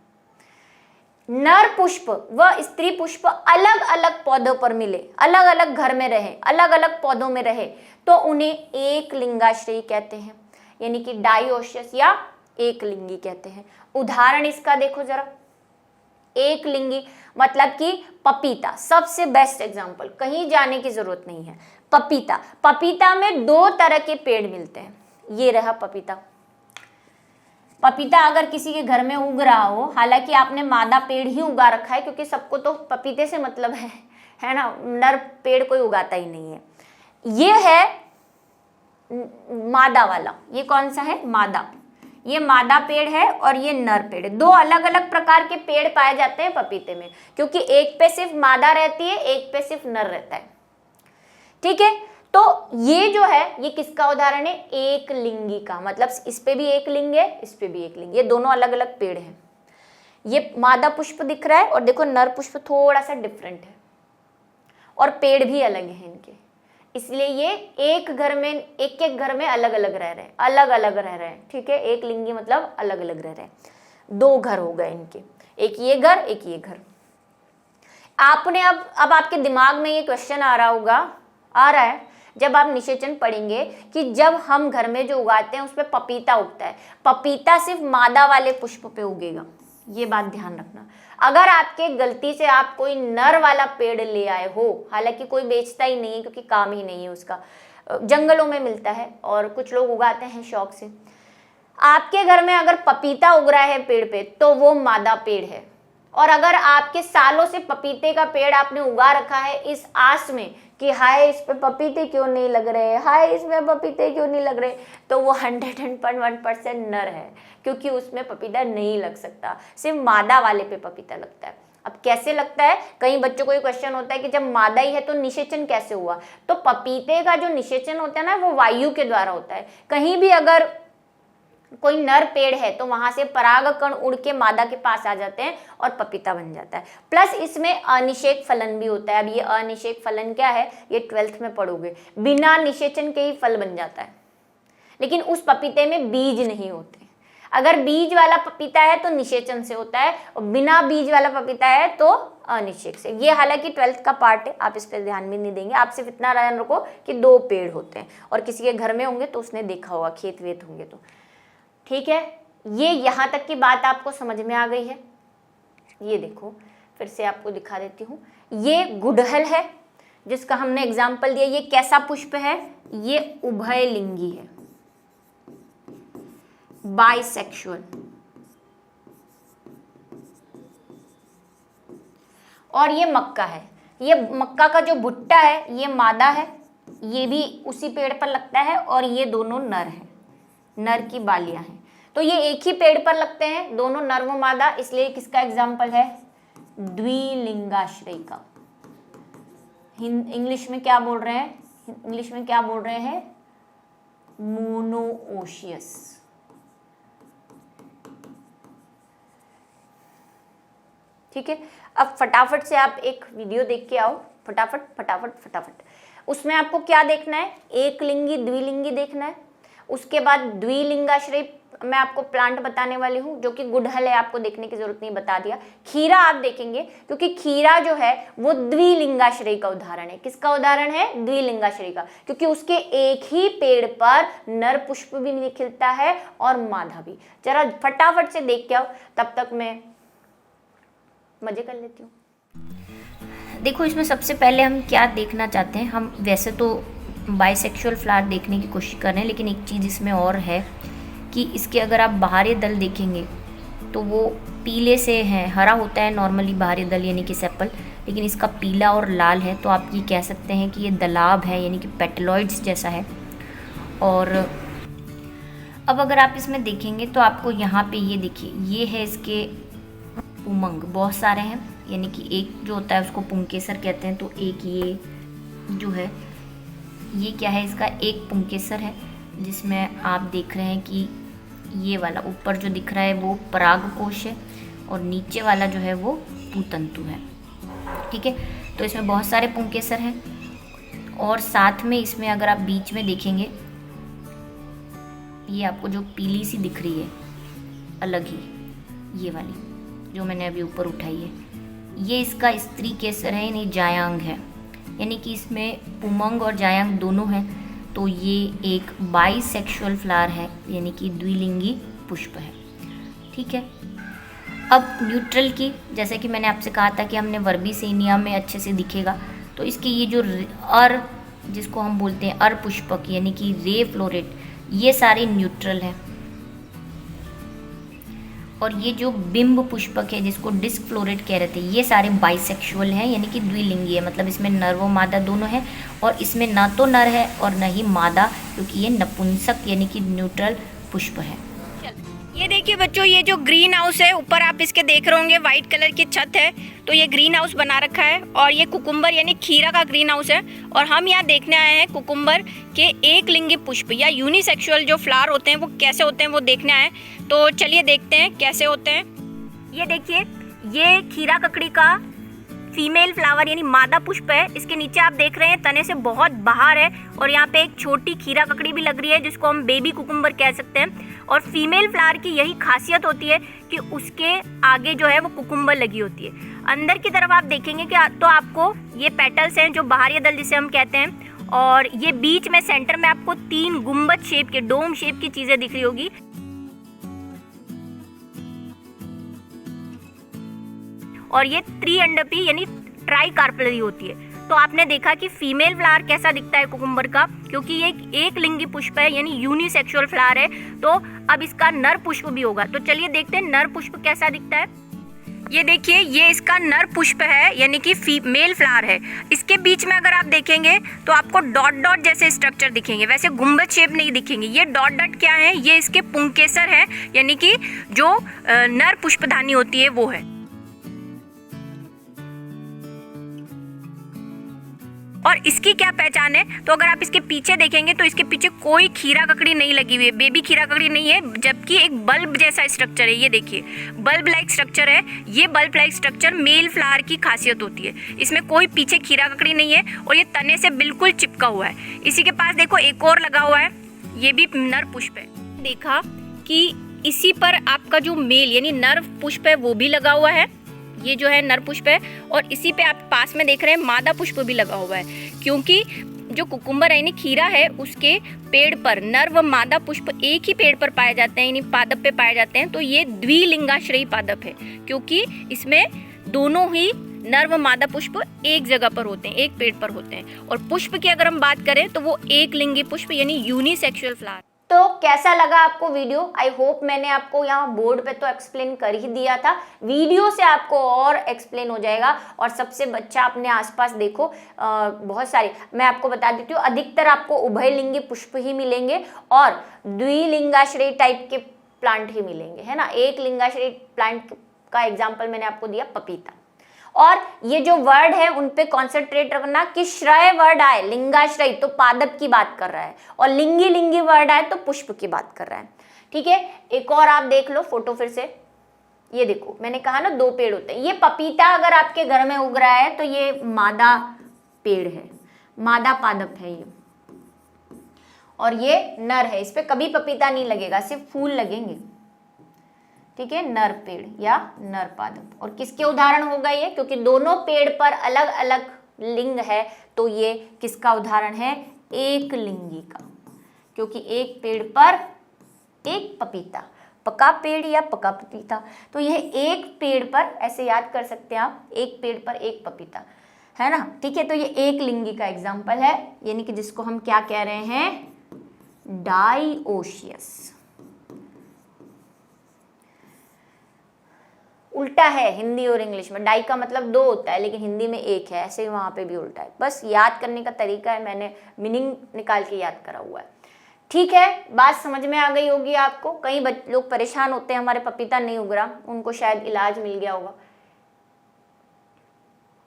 नर पुष्प व स्त्री पुष्प अलग अलग पौधों पर मिले, अलग अलग घर में रहे, अलग अलग पौधों में रहे, तो उन्हें एक लिंगाश्रयी कहते हैं, यानी कि डाइओशियस या एक लिंगी कहते हैं। उदाहरण इसका देखो जरा, एक लिंगी मतलब कि पपीता, सबसे बेस्ट एग्जांपल, कहीं जाने की जरूरत नहीं है। पपीता, पपीता में दो तरह के पेड़ मिलते हैं। ये रहा पपीता। पपीता अगर किसी के घर में उग रहा हो, हालांकि आपने मादा पेड़ ही उगा रखा है क्योंकि सबको तो पपीते से मतलब है ना, नर पेड़ कोई उगाता ही नहीं है। ये है मादा वाला, ये कौन सा है? मादा। ये मादा पेड़ है और ये नर पेड़ है। दो अलग अलग प्रकार के पेड़ पाए जाते हैं पपीते में, क्योंकि एक पे सिर्फ मादा रहती है, एक पे सिर्फ नर रहता है। ठीक है, तो ये जो है ये किसका उदाहरण है? एक लिंगी का, मतलब इस पे भी एक लिंग है, इस पे भी एक लिंग, ये दोनों अलग अलग पेड़ हैं। ये मादा पुष्प दिख रहा है और देखो नर पुष्प थोड़ा सा डिफरेंट है और पेड़ भी अलग हैं इनके, इसलिए ये एक घर में, एक एक घर में अलग अलग रह रहे हैं, अलग अलग रह रहे हैं। ठीक है, एक लिंगी मतलब अलग अलग रह रहे हैं। दो घर हो गए इनके, एक ये घर एक ये घर। आपने अब आपके दिमाग में ये क्वेश्चन आ रहा होगा, आ रहा है, जब आप निषेचन पढ़ेंगे कि जब हम घर में जो उगाते हैं उसमें पपीता उगता है, पपीता सिर्फ मादा वाले पुष्प पे उगेगा, ये बात ध्यान रखना। अगर आपके गलती से आप कोई नर वाला पेड़ ले आए हो, हालांकि कोई बेचता ही नहीं है क्योंकि काम ही नहीं है उसका, जंगलों में मिलता है और कुछ लोग उगाते हैं शौक से, आपके घर में अगर पपीता उग रहा है पेड़ पे तो वो मादा पेड़ है। और अगर आपके सालों से पपीते का पेड़ आपने उगा रखा है इस आस में कि हाय इस पे पपीते क्यों नहीं लग रहे, हाय इसमें पपीते क्यों नहीं लग रहे, तो वो 101% नर है, क्योंकि उसमें पपीता नहीं लग सकता, सिर्फ मादा वाले पे पपीता लगता है। अब कैसे लगता है, कई बच्चों को ये क्वेश्चन होता है कि जब मादा ही है तो निषेचन कैसे हुआ? तो पपीते का जो निषेचन होता है ना, वो वायु के द्वारा होता है। कहीं भी अगर कोई नर पेड़ है तो वहां से परागकण उड़ के मादा के पास आ जाते हैं और पपीता बन जाता है। प्लस इसमें अनिषेक फलन भी होता है। अब ये अनिषेक फलन क्या है, ये 12th में पढ़ोगे। बिना निषेचन के ही फल बन जाता है, लेकिन उस पपीते में बीज नहीं होते। अगर बीज वाला पपीता है तो निषेचन से होता है, और बिना बीज वाला पपीता है तो अनिषेक से। ये हालांकि 12th का पार्ट है, आप इस पर ध्यान भी नहीं देंगे, आप सिर्फ इतना ध्यान रखो कि दो पेड़ होते हैं और किसी के घर में होंगे तो उसने देखा होगा, खेत वेत होंगे तो। ठीक है, ये यहाँ तक की बात आपको समझ में आ गई है। ये देखो फिर से आपको दिखा देती हूँ, ये गुड़हल है जिसका हमने एग्जाम्पल दिया। ये कैसा पुष्प है? ये उभयलिंगी है, बाइसेक्सुअल। और ये मक्का है, ये मक्का का जो भुट्टा है ये मादा है, ये भी उसी पेड़ पर लगता है, और ये दोनों नर हैं, नर की बालियां हैं। तो ये एक ही पेड़ पर लगते हैं, दोनों नर व मादा, इसलिए किसका एग्जाम्पल है? द्विलिंगाश्रय का। इंग्लिश में क्या बोल रहे हैं? इंग्लिश में क्या बोल रहे हैं? मोनोओशियस। ठीक है, अब फटाफट से आप एक वीडियो देख के आओ, फटाफट फटाफट फटाफट। उसमें आपको क्या देखना है? एक लिंगी द्विलिंगी देखना है। उसके बाद द्विलिंगाश्रय मैं आपको प्लांट बताने वाली हूँ, जो कि गुड़हल है, आपको देखने की जरूरत नहीं, बता दिया। खीरा आप देखेंगे क्योंकि खीरा जो है वो द्विलिंगाश्रय का उदाहरण है। किसका उदाहरण है? द्विलिंगाश्रय का, क्योंकि उसके एक ही पेड़ पर नर पुष्प भी खिलता है और मादा भी। जरा फटाफट से देख के आओ, तब तक मैं मजे कर लेती हूँ। देखो, इसमें सबसे पहले हम क्या देखना चाहते हैं, हम वैसे तो बाइसेक्सुअल फ्लावर देखने की कोशिश कर रहे हैं, लेकिन एक चीज़ इसमें और है कि इसके अगर आप बाहरी दल देखेंगे तो वो पीले से हैं, हरा होता है नॉर्मली बाहरी दल यानी कि सेपल, लेकिन इसका पीला और लाल है, तो आप ये कह सकते हैं कि ये दलाब है यानी कि पेटलॉइड्स जैसा है। और अब अगर आप इसमें देखेंगे तो आपको यहाँ पे ये देखिए, ये है इसके पुमंग, बहुत सारे हैं, यानी कि एक जो होता है उसको पुंकेसर कहते हैं, तो एक ये जो है ये क्या है, इसका एक पुंकेसर है, जिसमें आप देख रहे हैं कि ये वाला ऊपर जो दिख रहा है वो परागकोश है और नीचे वाला जो है वो पूतंतु है। ठीक है, तो इसमें बहुत सारे पुंकेसर हैं और साथ में इसमें अगर आप बीच में देखेंगे, ये आपको जो पीली सी दिख रही है अलग ही, ये वाली जो मैंने अभी ऊपर उठाई है, ये इसका स्त्री केसर है, यानी जायांग है, यानी कि इसमें पुमंग और जायांग दोनों हैं, तो ये एक बाइसेक्सुअल फ्लावर है, यानी कि द्विलिंगी पुष्प है। ठीक है, अब न्यूट्रल की, जैसे कि मैंने आपसे कहा था कि हमने वर्बीसेनिया में अच्छे से दिखेगा, तो इसकी ये जो जिसको हम बोलते हैं पुष्पक यानी कि रे फ्लोरेट, ये सारे न्यूट्रल हैं। और ये जो बिंब पुष्पक है जिसको डिस्क फ्लोरेट कह रहे थे, ये सारे बाइसेक्सुअल हैं, यानी कि द्विलिंगी है, मतलब इसमें नर व मादा दोनों हैं, और इसमें ना तो नर है और न ही मादा, क्योंकि ये नपुंसक यानी कि न्यूट्रल पुष्प है। ये देखिए बच्चों, ये जो ग्रीन हाउस है, ऊपर आप इसके देख रहे होंगे व्हाइट कलर की छत है, तो ये ग्रीन हाउस बना रखा है और ये कुकुम्बर यानी खीरा का ग्रीन हाउस है। और हम यहाँ देखने आए हैं कुकुम्बर के एक लिंगी पुष्प या यूनिसेक्सुअल जो फ्लावर होते हैं वो कैसे होते हैं वो देखने आए, तो चलिए देखते हैं कैसे होते हैं। ये देखिए, ये खीरा ककड़ी का फीमेल फ्लावर यानी मादा पुष्प है। इसके नीचे आप देख रहे हैं तने से बहुत बाहर है और यहाँ पे एक छोटी खीरा ककड़ी भी लग रही है जिसको हम बेबी कुकुम्बर कह सकते हैं। और फीमेल फ्लावर की यही खासियत होती है कि उसके आगे जो है वो कुकुम्बर लगी होती है। अंदर की तरफ आप देखेंगे कि तो आपको ये पेटल्स हैं जो बाहरी दल जिसे हम कहते हैं, और ये बीच में सेंटर में आपको 3 गुंबद शेप के, डोम शेप की चीजें दिख रही होगी। और ये त्रिअंडपी यानी ट्राई कार्पेलरी होती है। तो आपने देखा कि फीमेल फ्लावर कैसा दिखता है कुकुम्बर का, क्योंकि ये एक लिंगी पुष्प है यानी यूनिसेक्सुअल फ्लावर है। तो अब इसका नर पुष्प भी होगा, तो चलिए देखते हैं नर पुष्प कैसा दिखता है। ये देखिए, ये इसका नर पुष्प है यानी कि फीमेल फ्लावर है। इसके बीच में अगर आप देखेंगे तो आपको डॉट डॉट जैसे स्ट्रक्चर दिखेंगे, वैसे गुंबद शेप नहीं दिखेंगे। ये डॉट डॉट क्या है, ये इसके पुंकेसर है, यानी कि जो नर पुष्पधानी होती है वो है। और इसकी क्या पहचान है, तो अगर आप इसके पीछे देखेंगे तो इसके पीछे कोई खीरा ककड़ी नहीं लगी हुई है, बेबी खीरा ककड़ी नहीं है, जबकि एक बल्ब जैसा स्ट्रक्चर है। ये देखिए, बल्ब लाइक स्ट्रक्चर है। ये bulb like structure male flower की खासियत होती है। इसमें कोई पीछे खीरा ककड़ी नहीं है और ये तने से बिल्कुल चिपका हुआ है। इसी के पास देखो एक और लगा हुआ है, ये भी नर पुष्प है। देखा कि इसी पर आपका जो मेल यानी नर पुष्प है वो भी लगा हुआ है, ये जो है नर पुष्प है। और इसी पे आप पास में देख रहे हैं मादा पुष्प भी लगा हुआ है, क्योंकि जो कुकुम्बर यानी खीरा है उसके पेड़ पर नर व मादा पुष्प एक ही पेड़ पर पाए जाते हैं, यानी पादप पे पाए जाते हैं। तो ये द्विलिंगाश्रयी पादप है, क्योंकि इसमें दोनों ही नर व मादा पुष्प एक जगह पर होते हैं, एक पेड़ पर होते हैं। और पुष्प की अगर हम बात करें तो वो एक लिंगी पुष्प यानी यूनिसेक्सुअल फ्लावर। तो कैसा लगा आपको वीडियो? आई होप मैंने आपको यहाँ बोर्ड पे तो एक्सप्लेन कर ही दिया था, वीडियो से आपको और एक्सप्लेन हो जाएगा। और सबसे बच्चा अपने आसपास देखो, बहुत सारे मैं आपको बता देती हूँ, अधिकतर आपको उभयलिंगी पुष्प ही मिलेंगे और द्विलिंगाश्रयी टाइप के प्लांट ही मिलेंगे, है ना। एक लिंगाश्रयी प्लांट का एग्जाम्पल मैंने आपको दिया, पपीता। और ये जो वर्ड है उन पे कॉन्सेंट्रेट रखना कि श्रय वर्ड आए, लिंगाश्रय तो पादप की बात कर रहा है, और लिंगी लिंगी वर्ड आए तो पुष्प की बात कर रहा है। ठीक है, एक और आप देख लो फोटो फिर से। ये देखो, मैंने कहा ना 2 पेड़ होते हैं। ये पपीता अगर आपके घर में उग रहा है तो ये मादा पेड़ है, मादा पादप है ये, और ये नर है। इस पे कभी पपीता नहीं लगेगा, सिर्फ फूल लगेंगे। ठीक है, नर पेड़ या नर पादप। और किसके उदाहरण होगा ये, क्योंकि दोनों पेड़ पर अलग अलग लिंग है, तो ये किसका उदाहरण है, एक लिंगी का, क्योंकि एक पेड़ पर एक पपीता। पका पेड़ या पका पपीता। तो यह एक पेड़ पर, ऐसे याद कर सकते हैं आप, एक पेड़ पर एक पपीता, है ना, ठीक है। तो ये एक लिंगी का एग्जाम्पल है, यानी कि जिसको हम क्या कह रहे हैं, डाइओशियस। उल्टा है हिंदी और इंग्लिश में, डाई का मतलब दो होता है लेकिन हिंदी में एक है, ऐसे ही वहां पे भी उल्टा है। बस याद करने का तरीका है, मैंने मीनिंग निकाल के याद करा हुआ है, ठीक है। बात समझ में आ गई होगी आपको। कई लोग परेशान होते हैं हमारे पपीता नहीं उग रहा, उनको शायद इलाज मिल गया होगा।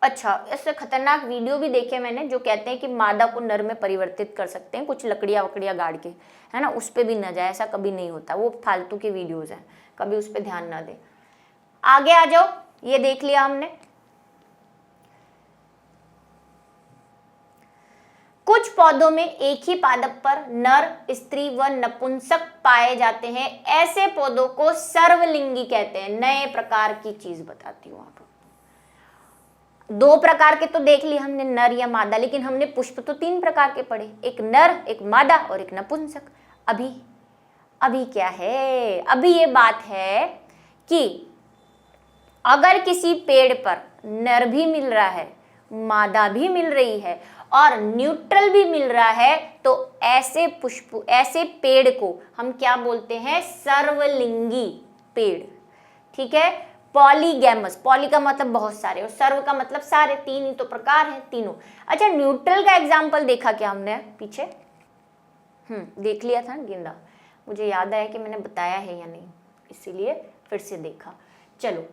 अच्छा, इससे खतरनाक वीडियो भी देखे मैंने जो कहते हैं कि मादा को नर में परिवर्तित कर सकते हैं, कुछ लकड़ियां वकड़ियां गाड़ के, है ना, उस पर भी न जाए, ऐसा कभी नहीं होता, वो फालतू के वीडियोज हैं, कभी उस पर ध्यान ना दें। आगे आ जाओ, ये देख लिया हमने। कुछ पौधों में एक ही पादप पर नर, स्त्री व नपुंसक पाए जाते हैं, ऐसे पौधों को सर्वलिंगी कहते हैं। नए प्रकार की चीज बताती हूं आपको, दो प्रकार के तो देख लिए हमने, नर या मादा, लेकिन हमने पुष्प तो तीन प्रकार के पढ़े, एक नर, एक मादा और एक नपुंसक। अभी क्या है, अभी ये बात है कि अगर किसी पेड़ पर नर भी मिल रहा है, मादा भी मिल रही है और न्यूट्रल भी मिल रहा है, तो ऐसे पुष्प, ऐसे पेड़ को हम क्या बोलते हैं, सर्वलिंगी पेड़, ठीक है। पॉलीगैमस, पॉली का मतलब बहुत सारे और सर्व का मतलब सारे, तीन ही तो प्रकार हैं तीनों। अच्छा, न्यूट्रल का एग्जाम्पल देखा क्या हमने पीछे, देख लिया था गेंदा, मुझे याद आया कि मैंने बताया है या नहीं, इसीलिए फिर से देखा। चलो,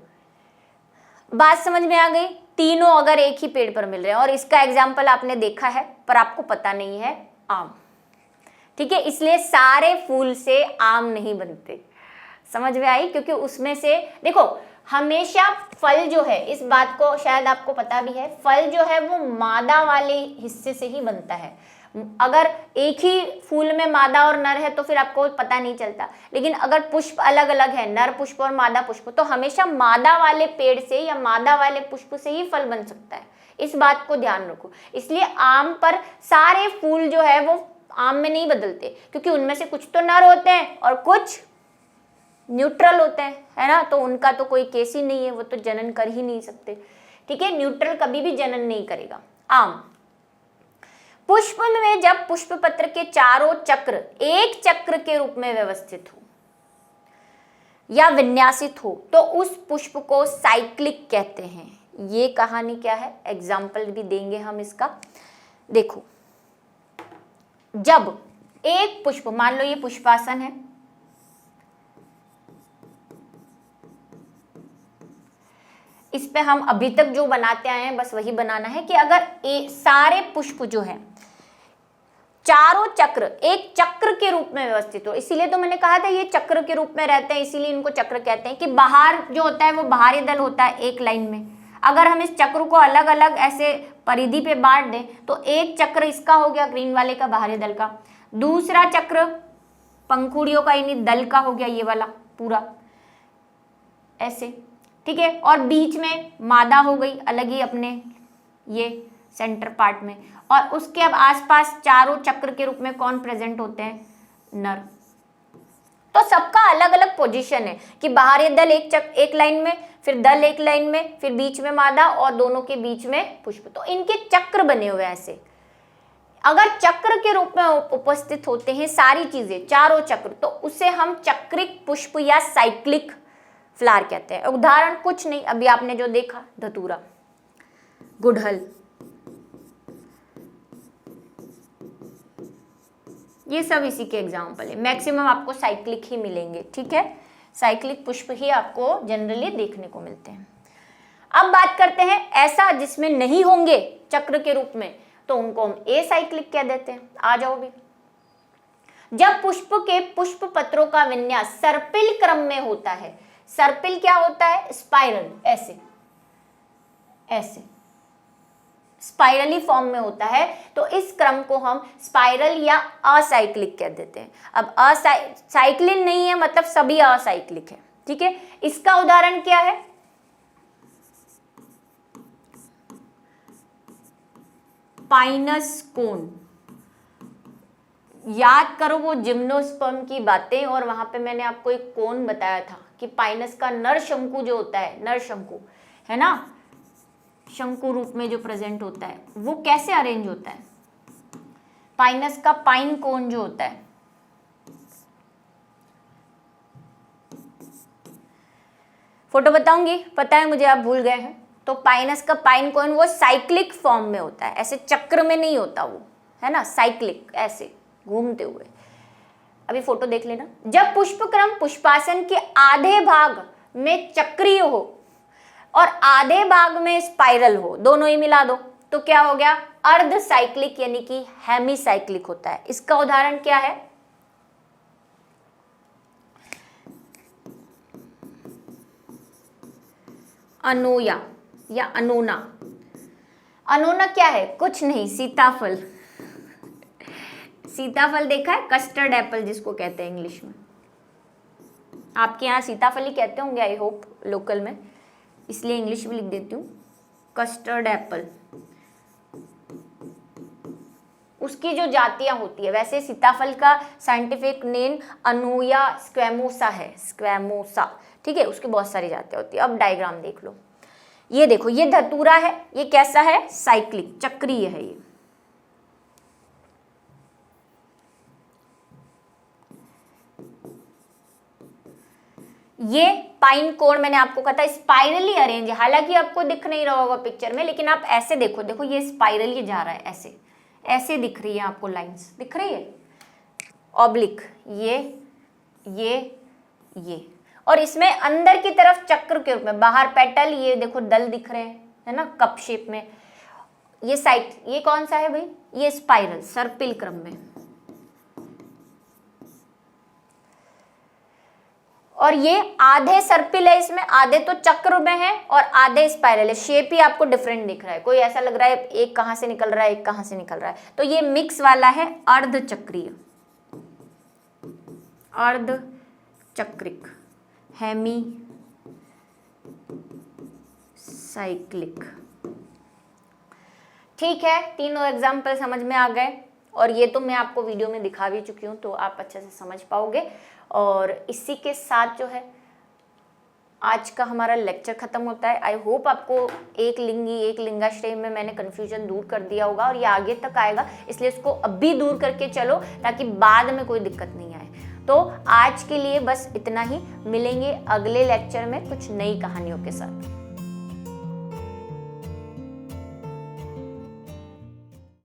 बात समझ में आ गई। तीनों अगर एक ही पेड़ पर मिल रहे हैं, और इसका एग्जाम्पल आपने देखा है पर आपको पता नहीं है, आम, ठीक है। इसलिए सारे फूल से आम नहीं बनते, समझ में आई, क्योंकि उसमें से देखो हमेशा फल जो है, इस बात को शायद आपको पता भी है, फल जो है वो मादा वाले हिस्से से ही बनता है। अगर एक ही फूल में मादा और नर है तो फिर आपको पता नहीं चलता, लेकिन अगर पुष्प अलग अलग है, नर पुष्प और मादा पुष्प, तो हमेशा मादा वाले पेड़ से या मादा वाले पुष्प से ही फल बन सकता है, इस बात को ध्यान रखो। इसलिए आम पर सारे फूल जो है वो आम में नहीं बदलते, क्योंकि उनमें से कुछ तो नर होते हैं और कुछ न्यूट्रल होते हैं, है ना, तो उनका तो कोई केस ही नहीं है, वो तो जनन कर ही नहीं सकते, ठीक है। न्यूट्रल कभी भी जनन नहीं करेगा। आम, पुष्प में जब पुष्प पत्र के चारों चक्र एक चक्र के रूप में व्यवस्थित हो या विन्यासित हो तो उस पुष्प को साइक्लिक कहते हैं। ये कहानी क्या है, एग्जाम्पल भी देंगे हम इसका। देखो, जब एक पुष्प, मान लो ये पुष्पासन है, इस पे हम अभी तक जो बनाते आए हैं बस वही बनाना है कि अगर सारे पुष्प जो है चारों चक्र एक चक्र के रूप में व्यवस्थित हो, इसीलिए तो मैंने कहा था ये चक्र के रूप में रहते हैं, इसीलिए इनको चक्र कहते हैं, कि बाहर जो होता है वो बाहरी दल होता है एक लाइन में। अगर हम इस चक्र को अलग अलग ऐसे परिधि पे बांट दें तो एक चक्र इसका हो गया ग्रीन वाले का, बाहरी दल का, दूसरा चक्र पंखुड़ियों का यानी दल का हो गया ये वाला पूरा, ऐसे, ठीक है। और बीच में मादा हो गई अलग ही अपने ये सेंटर पार्ट में, और उसके अब आसपास चारों चक्र के रूप में कौन प्रेजेंट होते हैं, नर। तो सबका अलग अलग पोजीशन है कि बाहरी दल एक लाइन में, फिर दल एक लाइन में, फिर बीच में मादा और दोनों के बीच में पुष्प, तो इनके चक्र बने हुए ऐसे। अगर चक्र के रूप में उपस्थित होते हैं सारी चीजें, चारों चक्र, तो उसे हम चक्रिक पुष्प या साइक्लिक फ्लावर कहते हैं। उदाहरण कुछ नहीं, अभी आपने जो देखा, धतूरा, गुड़हल, ये सब इसी के एग्जाम्पल है। मैक्सिमम आपको साइक्लिक ही मिलेंगे, ठीक है, साइक्लिक पुष्प ही आपको जनरली देखने को मिलते हैं। अब बात करते हैं ऐसा जिसमें नहीं होंगे चक्र के रूप में, तो उनको हम एसाइक्लिक कह देते हैं। आ जाओ भी, जब पुष्प के पुष्प पत्रों का विन्यास सर्पिल क्रम में होता है, सर्पिल क्या होता है, स्पाइरल, ऐसे ऐसे स्पाइरली फॉर्म में होता है, तो इस क्रम को हम स्पाइरल या असाइक्लिक कह देते हैं। अब साइक्लिन नहीं है मतलब सभी असाइक्लिक है, ठीक है। इसका उदाहरण क्या है, पाइनस कोन, याद करो वो जिम्नोस्पर्म की बातें, और वहां पे मैंने आपको एक कोन बताया था कि पाइनस का नर शंकु जो होता है, नर शंकु है ना, शंकु रूप में जो प्रेजेंट होता है, वो कैसे अरेंज होता है। पाइनस का पाइन कोन जो होता है, फोटो बताऊंगी, पता है मुझे, आप भूल गए हैं। तो पाइनस का पाइन कोन वो साइक्लिक फॉर्म में होता है, ऐसे चक्र में नहीं होता वो, है ना, साइक्लिक ऐसे घूमते हुए। अभी फोटो देख लेना। जब पुष्पक्रम पुष्पासन के आधे भाग में चक्रीय हो और आधे भाग में स्पाइरल हो, दोनों ही मिला दो तो क्या हो गया, अर्ध साइक्लिक यानी कि हेमीसाइक्लिक होता है। इसका उदाहरण क्या है, अनोया या अनोना। अनोना क्या है, कुछ नहीं, सीताफल। सीताफल देखा है, कस्टर्ड एप्पल जिसको कहते हैं इंग्लिश में, आपके यहाँ सीताफल ही कहते होंगे आई होप लोकल में, इसलिए इंग्लिश भी लिख देती हूँ, कस्टर्ड एप्पल। उसकी जो जातियां होती है, वैसे सीताफल का साइंटिफिक नेम अनोया स्क्वेमोसा है, स्क्वेमोसा, ठीक है, उसकी बहुत सारी जातियां होती है। अब डायग्राम देख लो, ये देखो, ये धतूरा है, ये कैसा है, साइक्लिक, चक्रीय है ये पाइन कोन मैंने आपको कहा था स्पाइरली अरेंज है, हालांकि आपको दिख नहीं रहा होगा पिक्चर में, लेकिन आप ऐसे देखो, देखो ये स्पाइरली जा रहा है, ऐसे ऐसे दिख रही है आपको, लाइंस दिख रही है, ऑब्लिक, ये और इसमें अंदर की तरफ चक्र के रूप में, बाहर पेटल, ये देखो दल दिख रहे हैं, है ना, कप शेप में। ये साइड, ये कौन सा है भाई, ये स्पाइरल, सर्पिल क्रम में। और ये आधे सर्पिल है, इसमें आधे तो चक्र में है और आधे स्पाइरल है। शेप ही आपको डिफरेंट दिख रहा है, कोई ऐसा लग रहा है एक कहां से निकल रहा है, एक कहां से निकल रहा है। तो ये मिक्स वाला है अर्ध चक्रीय, अर्ध चक्रिक, हेमी साइक्लिक। ठीक है, तीनों एग्जाम्पल समझ में आ गए, और ये तो मैं आपको वीडियो में दिखा भी चुकी हूँ, तो आप अच्छे से समझ पाओगे। और इसी के साथ जो है आज का हमारा लेक्चर खत्म होता है। आई होप आपको एक लिंगी एक लिंगाश्रय में मैंने कन्फ्यूजन दूर कर दिया होगा, और ये आगे तक आएगा, इसलिए इसको अभी दूर करके चलो ताकि बाद में कोई दिक्कत नहीं आए। तो आज के लिए बस इतना ही, मिलेंगे अगले लेक्चर में कुछ नई कहानियों के साथ।